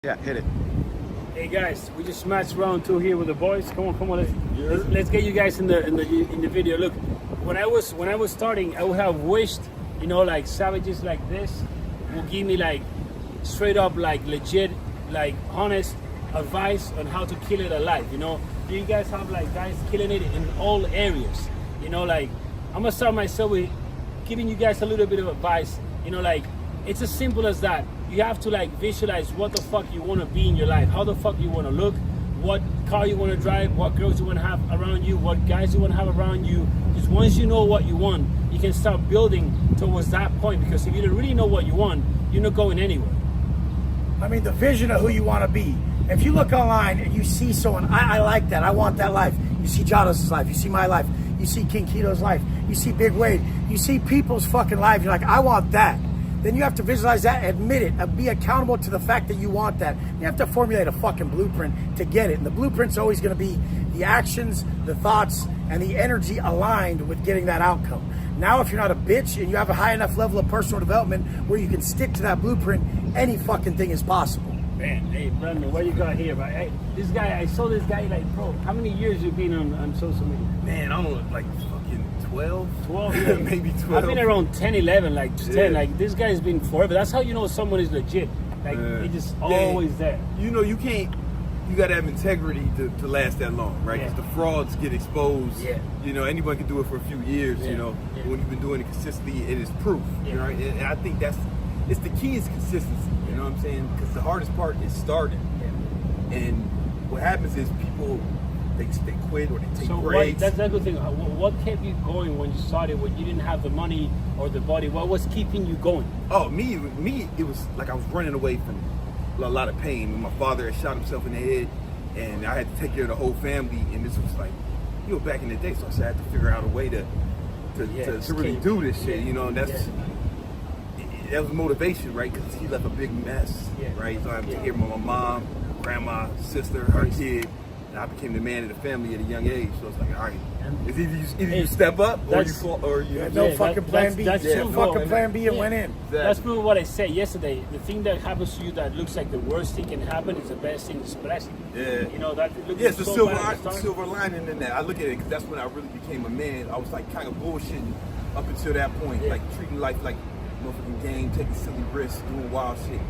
Yeah, hit it. Hey guys, we just smashed round 2 here with the boys. Come on, let's get you guys in the video. Look, when I was starting, I would have wished, like savages like this will give me like straight up, like legit, like honest advice on how to kill it alive. Do you guys have like guys killing it in all areas? Like I'm gonna start myself with giving you guys a little bit of advice. Like it's as simple as that. You have to like visualize what the fuck you want to be in your life, how the fuck you want to look, what car you want to drive, what girls you want to have around you, what guys you want to have around you. Just once you know what you want, you can start building towards that point, because if you don't really know what you want, you're not going anywhere. I mean, the vision of who you want to be. If you look online and you see someone, I like that, I want that life. You see Llados' life, you see my life, you see King Keto's life, you see Big Wade, you see people's fucking lives, you're like, I want that. Then you have to visualize that, admit it, and be accountable to the fact that you want that. You have to formulate a fucking blueprint to get it. And the blueprint's always going to be the actions, the thoughts, and the energy aligned with getting that outcome. Now, if you're not a bitch and you have a high enough level of personal development where you can stick to that blueprint, any fucking thing is possible. Man, hey, Brandon, what you got here? But hey, this guy, I saw this guy like, bro, how many years you been on social media? Man, I don't know, like fucking 12? 12 years. Maybe 12. I've been around 10, 11, like 10. Like this guy's been forever. That's how you know someone is legit. Like they just always there. You gotta have integrity to last that long, right? Because the frauds get exposed. Yeah. Anyone can do it for a few years, When you've been doing it consistently, it is proof, right? And I think it's the key is consistency, you know what I'm saying? Because the hardest part is starting. Yeah. And what happens is people, they quit or they take breaks. That's the good thing. What kept you going when you started, when you didn't have the money or the body? What was keeping you going? Oh, me, it was like I was running away from a lot of pain. My father had shot himself in the head, and I had to take care of the whole family. And this was like, back in the day. So I had to figure out a way to really do this shit. And that was motivation, right? Because he left a big mess, right? So I had to take care of my mom, grandma, sister, her kid. And I became the man of the family at a young age. So it's like, all right, it's either you step up or you fall, or you have no fucking plan B. That's no fucking plan B and went in. Exactly. That's probably what I said yesterday. The thing that happens to you that looks like the worst thing can happen is the best thing. Is blessing. Yeah. It's the silver lining in that. I look at it because that's when I really became a man. I was like kind of bullshitting up until that point, like treating life like a motherfucking game, taking silly risks, doing wild shit.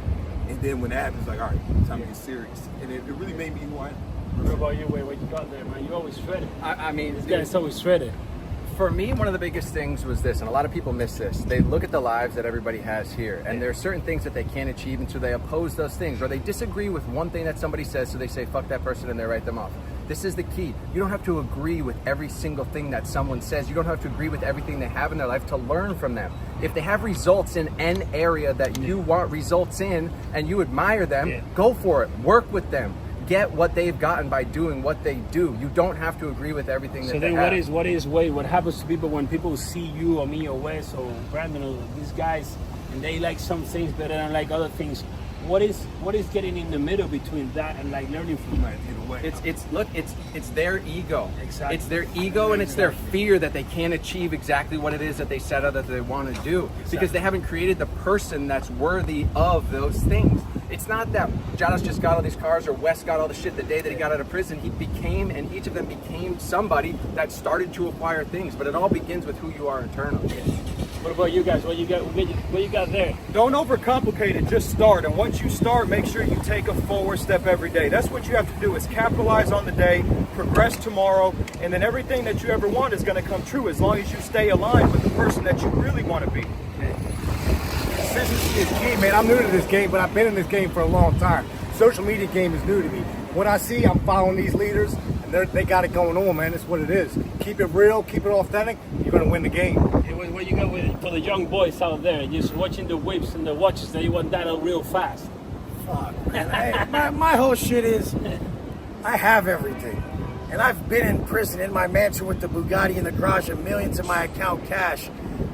And then when that happens, like, all right, time to get serious. And it really made me who I am. What about you, Wade? What you got there, man? You always shredded. I mean, this guy's always shredded. For me, one of the biggest things was this, and a lot of people miss this. They look at the lives that everybody has here, and there are certain things that they can't achieve, and so they oppose those things, or they disagree with one thing that somebody says, so they say, fuck that person, and they write them off. This is the key. You don't have to agree with every single thing that someone says. You don't have to agree with everything they have in their life to learn from them. If they have results in an area that you want results in, and you admire them, go for it. Work with them. Get what they've gotten by doing what they do. You don't have to agree with everything that they have. So then what happens to people when people see you or me or Wes or Brandon or these guys and they like some things better than like other things? What is getting in the middle between that and like learning from that? It's their ego. Exactly. It's their ego and it's their fear that they can't achieve exactly what it is that they set out that they want to do, because they haven't created the person that's worthy of those things. It's not that Llados just got all these cars or Wes got all the shit the day that he got out of prison. He became, and each of them became somebody that started to acquire things. But it all begins with who you are internally. What about you guys? What you got there? Don't overcomplicate it, just start. And once you start, make sure you take a forward step every day. That's what you have to do, is capitalize on the day, progress tomorrow, and then everything that you ever want is going to come true as long as you stay aligned with the person that you really want to be. Consistency is key, man. I'm new to this game, but I've been in this game for a long time. Social media game is new to me. When I see I'm following these leaders, and they got it going on, man. That's what it is. Keep it real, keep it authentic, you're going to win the game. What you got for the young boys out there, just watching the whips and the watches, they want that real fast? Fuck, man. My whole shit is, I have everything. And I've been in prison in my mansion with the Bugatti in the garage and millions in my account cash.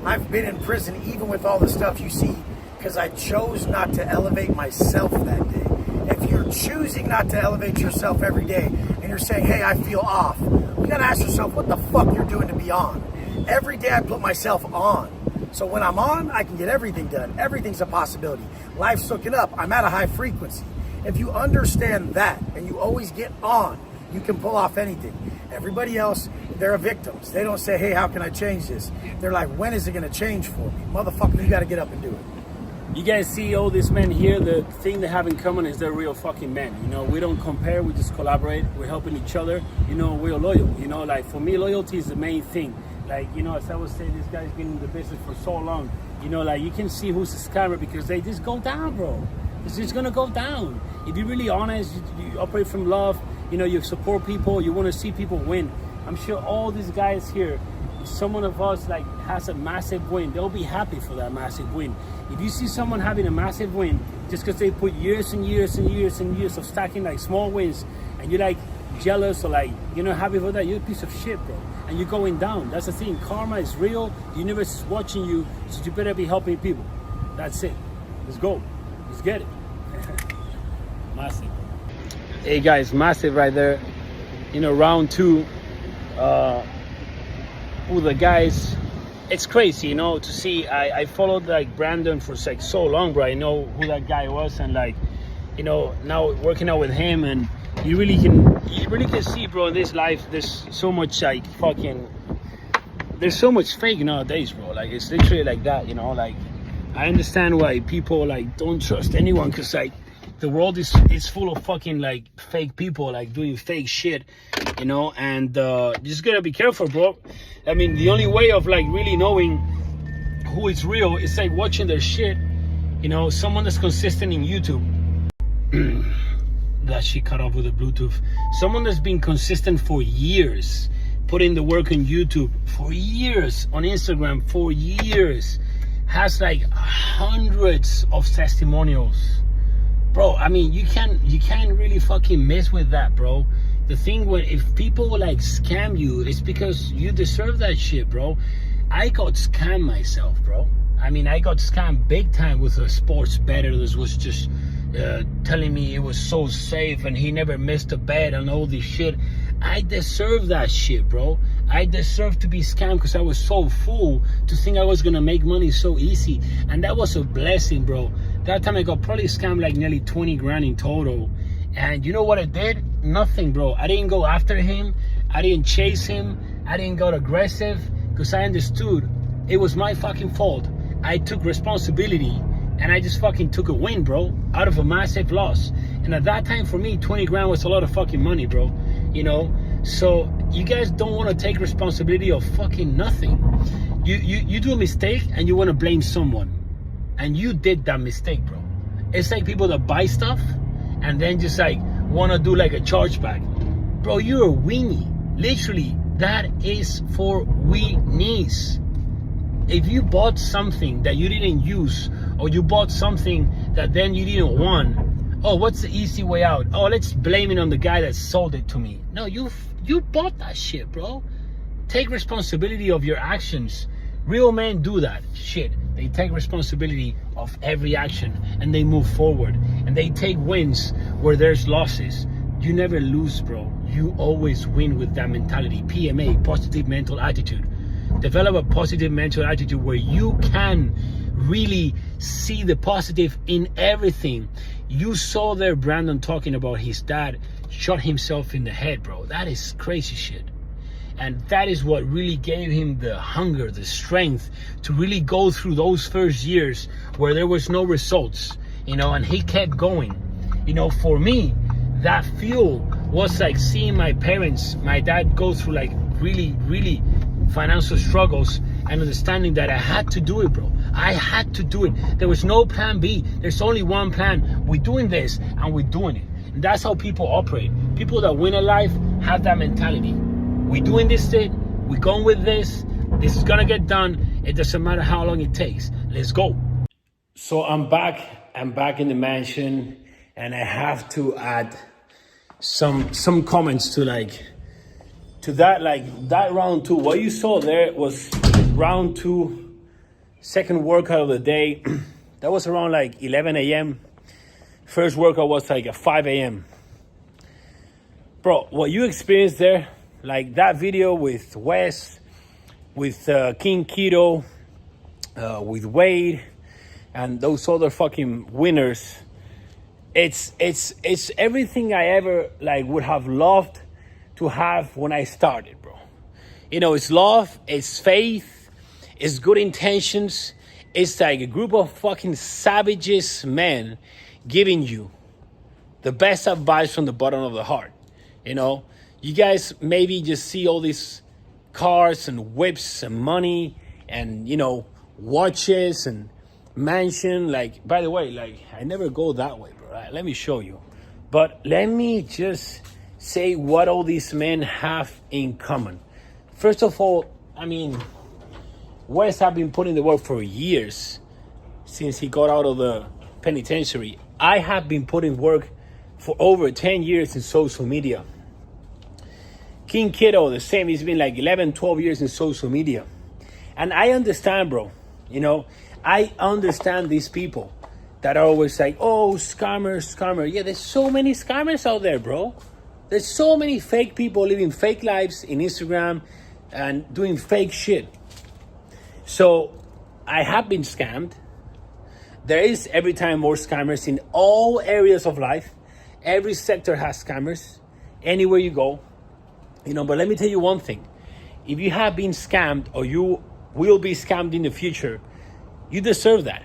I've been in prison even with all the stuff you see because I chose not to elevate myself that day. If you're choosing not to elevate yourself every day and you're saying, hey, I feel off, you gotta ask yourself what the fuck you're doing to be on. Every day I put myself on. So when I'm on, I can get everything done. Everything's a possibility. Life's looking up. I'm at a high frequency. If you understand that and you always get on, you can pull off anything. Everybody else, they're victims. They don't say, hey, how can I change this? They're like, when is it going to change for me? Motherfucker, you got to get up and do it. You guys see all these men here, the thing they have in common is they're real fucking men. You know, we don't compare, we just collaborate, we're helping each other, you know, we're loyal. You know, like for me, loyalty is the main thing. Like, you know, as I was saying, this guy's been in the business for so long. You know, like you can see who's a scammer because they just go down, bro. It's just gonna go down. If you're really honest, you operate from love, you know, you support people, you wanna see people win. I'm sure all these guys here, if someone of us like has a massive win, they'll be happy for that massive win. If you see someone having a massive win, just because they put years and years and years and years of stacking like small wins, and you're like jealous or like, you're not happy for that, you're a piece of shit, bro. And you're going down. That's the thing. Karma is real. The universe is watching you, so you better be helping people. That's it. Let's go. Let's get it. Massive. Hey guys, massive right there. You know, round 2. With the guys, it's crazy, you know, to see. I followed like Brandon for like so long, bro. I know who that guy was, and like, you know, now working out with him, and you really can see, bro, in this life there's so much like fucking, there's so much fake nowadays, bro. Like it's literally like that, you know. Like I understand why people like don't trust anyone, because like the world is full of fucking like fake people like doing fake shit, you know. And you just gotta be careful, bro. I mean, the only way of like really knowing who is real is like watching their shit, you know. Someone that's consistent in YouTube. That shit cut off with the Bluetooth. Someone that's been consistent for years, putting the work on YouTube for years, on Instagram for years, has like hundreds of testimonials, bro. I mean, you can't really fucking mess with that, bro. The thing when if people like scam you, it's because you deserve that shit, bro. I got scammed myself, bro. I mean, I got scammed big time with a sports bettor that was just telling me it was so safe and he never missed a bet and all this shit. I deserve that shit, bro. I deserve to be scammed because I was so full to think I was gonna make money so easy, and that was a blessing, bro. That time I got probably scammed like nearly 20 grand in total, and you know what I did? Nothing, bro. I didn't go after him, I didn't chase him, I didn't get aggressive, because I understood it was my fucking fault. I took responsibility and I just fucking took a win, bro, out of a massive loss. And at that time for me, 20 grand was a lot of fucking money, bro, you know. So you guys don't want to take responsibility of fucking nothing. You do a mistake and you want to blame someone, and you did that mistake, bro. It's like people that buy stuff and then just like want to do like a chargeback. Bro, you're a weenie. Literally, that is for weenies. If you bought something that you didn't use, or you bought something that then you didn't want, oh, what's the easy way out? Oh, let's blame it on the guy that sold it to me. No, you bought that shit, bro. Take responsibility of your actions. Real men do that shit. They take responsibility of every action and they move forward, and they take wins where there's losses. You never lose, bro. You always win with that mentality. PMA, positive mental attitude. Develop a positive mental attitude where you can really see the positive in everything. You saw there Brandon talking about his dad shot himself in the head, bro. That is crazy shit. And that is what really gave him the hunger, the strength to really go through those first years where there was no results, you know, and he kept going. You know, for me, that fuel was like seeing my parents, my dad go through like really financial struggles, and understanding that I had to do it, bro. I had to do it. There was no plan B. There's only one plan. We're doing this and we're doing it. And that's how people operate. People that win a life have that mentality. We're doing this thing. We're going with this. This is gonna get done. It doesn't matter how long it takes. Let's go. So I'm back in the mansion, and I have to add some comments to that round 2. What you saw there was round 2, second workout of the day. That was around like 11 a.m. First workout was like at 5 a.m. Bro, what you experienced there, like that video with Wes, with King Keto, with Wade, and those other fucking winners, it's everything I ever like would have loved to have when I started, bro. You know, it's love, it's faith, it's good intentions. It's like a group of fucking savages men giving you the best advice from the bottom of the heart. You know, you guys maybe just see all these cars and whips and money and, you know, watches and mansion. Like, by the way, like, I never go that way, bro. Right? Let me show you. But let me just say what all these men have in common. First of all, I mean, West have been putting the work for years since he got out of the penitentiary. I have been putting work for over 10 years in social media. King Kiddo, the same. He's been like 11, 12 years in social media. And I understand, bro. You know, I understand these people that are always like, oh, scammer. Yeah, there's so many scammers out there, bro. There's so many fake people living fake lives in Instagram and doing fake shit. So I have been scammed. There is every time more scammers in all areas of life. Every sector has scammers anywhere you go. You know, but let me tell you one thing. If you have been scammed or you will be scammed in the future, you deserve that.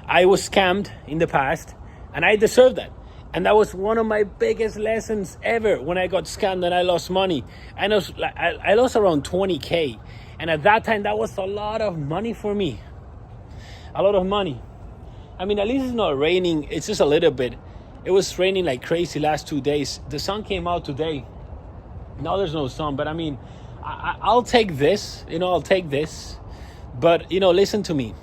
I was scammed in the past and I deserve that. And that was one of my biggest lessons ever when I got scammed and I lost money. I lost around 20K. And at that time, that was a lot of money for me. A lot of money. I mean, at least it's not raining. It's just a little bit. It was raining like crazy last 2 days. The sun came out today. Now there's no sun. But I mean, I'll take this. You know, I'll take this. But, you know, listen to me.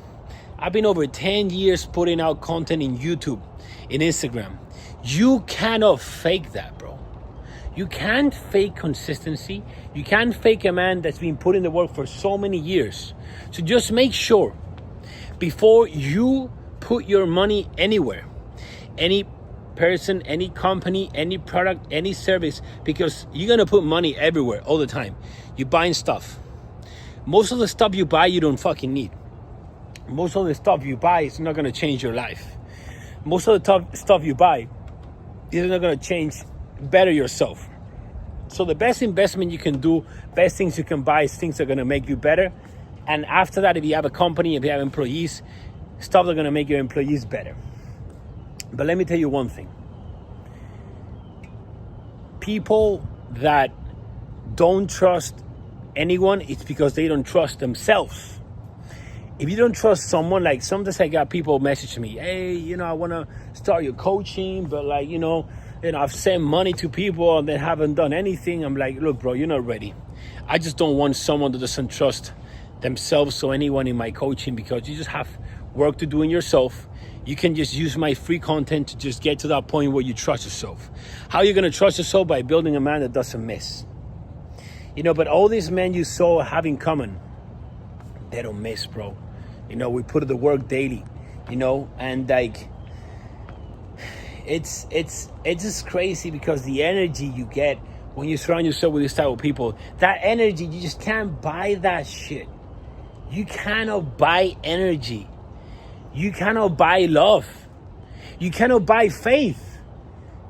I've been over 10 years putting out content in YouTube, in Instagram. You cannot fake that, bro. You can't fake consistency. You can't fake a man that's been putting the work for so many years. So just make sure before you put your money anywhere, any person, any company, any product, any service, because you're going to put money everywhere all the time. You're buying stuff. Most of the stuff you buy, you don't fucking need. Most of the stuff you buy is not going to change your life. Most of the stuff you buy is not going to change, better yourself. So the best investment you can do, best things you can buy is things that are going to make you better. And after that, if you have a company, if you have employees, stuff that are going to make your employees better. But let me tell you one thing. People that don't trust anyone, it's because they don't trust themselves. If you don't trust someone, like sometimes I got people message me, hey, you know, I want to start your coaching, but like, you know, I've sent money to people and they haven't done anything. I'm like, look, bro, you're not ready. I just don't want someone that doesn't trust themselves or anyone in my coaching, because you just have work to do in yourself. You can just use my free content to just get to that point where you trust yourself. How are you going to trust yourself? By building a man that doesn't miss. You know, but all these men you saw have in common, they don't miss, bro. You know, we put in the work daily, you know, and like, it's just crazy because the energy you get when you surround yourself with this type of people, that energy, you just can't buy that shit. You cannot buy energy. You cannot buy love. You cannot buy faith.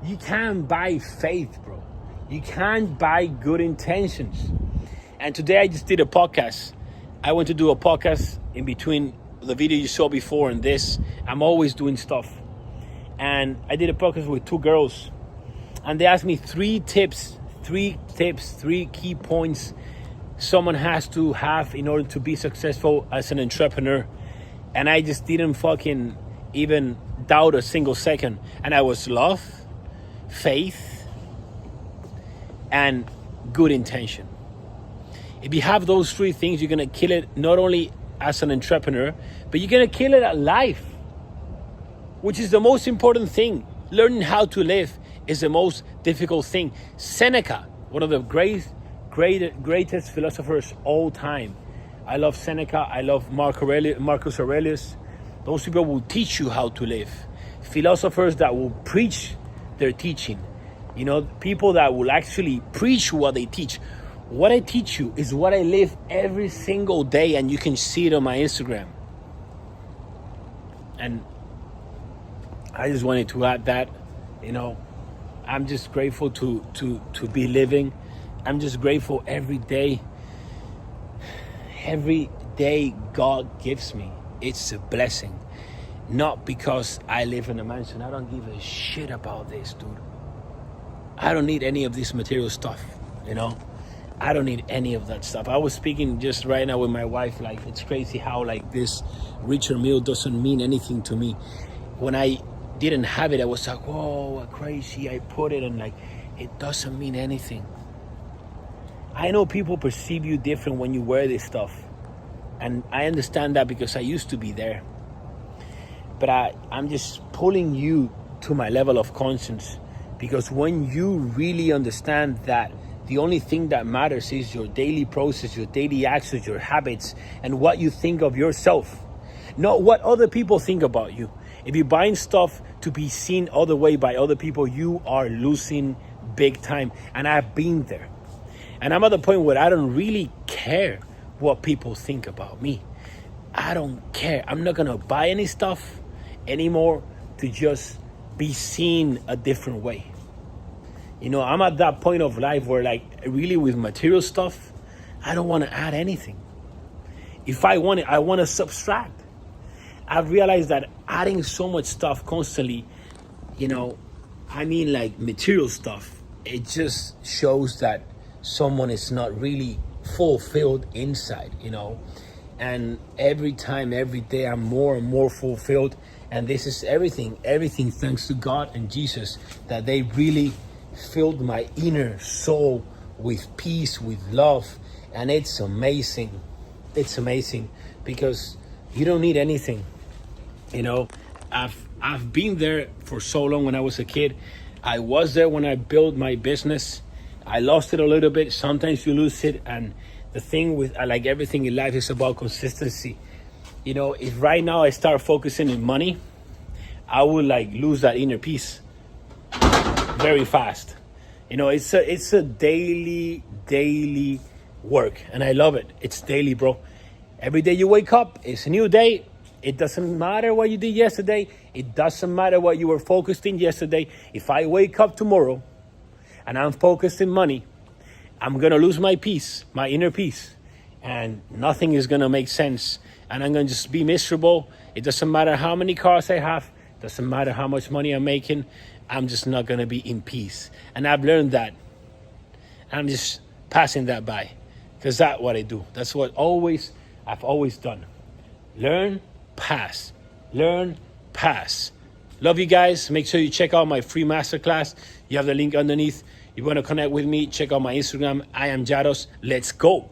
You can't buy faith, bro. You can't buy good intentions. And today I just did a podcast. I went to do a podcast in between the video you saw before and this. I'm always doing stuff. And I did a podcast with 2 girls. And they asked me 3 tips, 3 key points someone has to have in order to be successful as an entrepreneur. And I just didn't fucking even doubt a single second. And I was love, faith, and good intention. If you have those 3 things, you're going to kill it not only as an entrepreneur, but you're going to kill it at life, which is the most important thing. Learning how to live is the most difficult thing. Seneca, one of the greatest philosophers all time. I love Seneca. I love Marcus Aurelius. Those people will teach you how to live. Philosophers that will preach their teaching. You know, people that will actually preach what they teach. What I teach you is what I live every single day, and you can see it on my Instagram. And I just wanted to add that, you know, I'm just grateful to be living. I'm just grateful every day God gives me. It's a blessing. Not because I live in a mansion. I don't give a shit about this, dude. I don't need any of this material stuff, you know? I don't need any of that stuff. I was speaking just right now with my wife, like, it's crazy how, like, this richer meal doesn't mean anything to me. When I didn't have it, I was like, whoa, crazy. I put it, and, like, it doesn't mean anything. I know people perceive you different when you wear this stuff. And I understand that because I used to be there. But I'm just pulling you to my level of conscience, because when you really understand that the only thing that matters is your daily process, your daily actions, your habits, and what you think of yourself, not what other people think about you. If you're buying stuff to be seen other way by other people, you are losing big time. And I've been there. And I'm at the point where I don't really care what people think about me. I don't care. I'm not gonna buy any stuff anymore to just be seen a different way. You know, I'm at that point of life where, like, really with material stuff, I don't want to add anything. If I want it, I want to subtract. I've realized that adding so much stuff constantly, you know, I mean, like, material stuff, it just shows that someone is not really fulfilled inside, you know. And every time, every day, I'm more and more fulfilled. And this is everything thanks to God and Jesus, that they really filled my inner soul with peace, with love. And it's amazing. It's amazing because you don't need anything. You know, I've been there for so long. When I was a kid, I was there when I built my business. I lost it a little bit. Sometimes you lose it. And the thing with, like everything in life, is about consistency. You know, if right now I start focusing on money, I will, like, lose that inner peace very fast. You know, it's a daily work, and I love it. It's daily, bro. Every day you wake up, it's a new day. It doesn't matter what you did yesterday. It doesn't matter what you were focused in yesterday. If I wake up tomorrow and I'm focused in money, I'm gonna lose my peace, my inner peace, and nothing is gonna make sense. And I'm gonna just be miserable. It doesn't matter how many cars I have. Doesn't matter how much money I'm making. I'm just not gonna be in peace. And I've learned that. I'm just passing that by, because that's what I do. That's what I've always done. Learn, pass. Learn, pass. Love you guys. Make sure you check out my free masterclass. You have the link underneath. You want to connect with me, check out my Instagram. I am Llados. Let's go.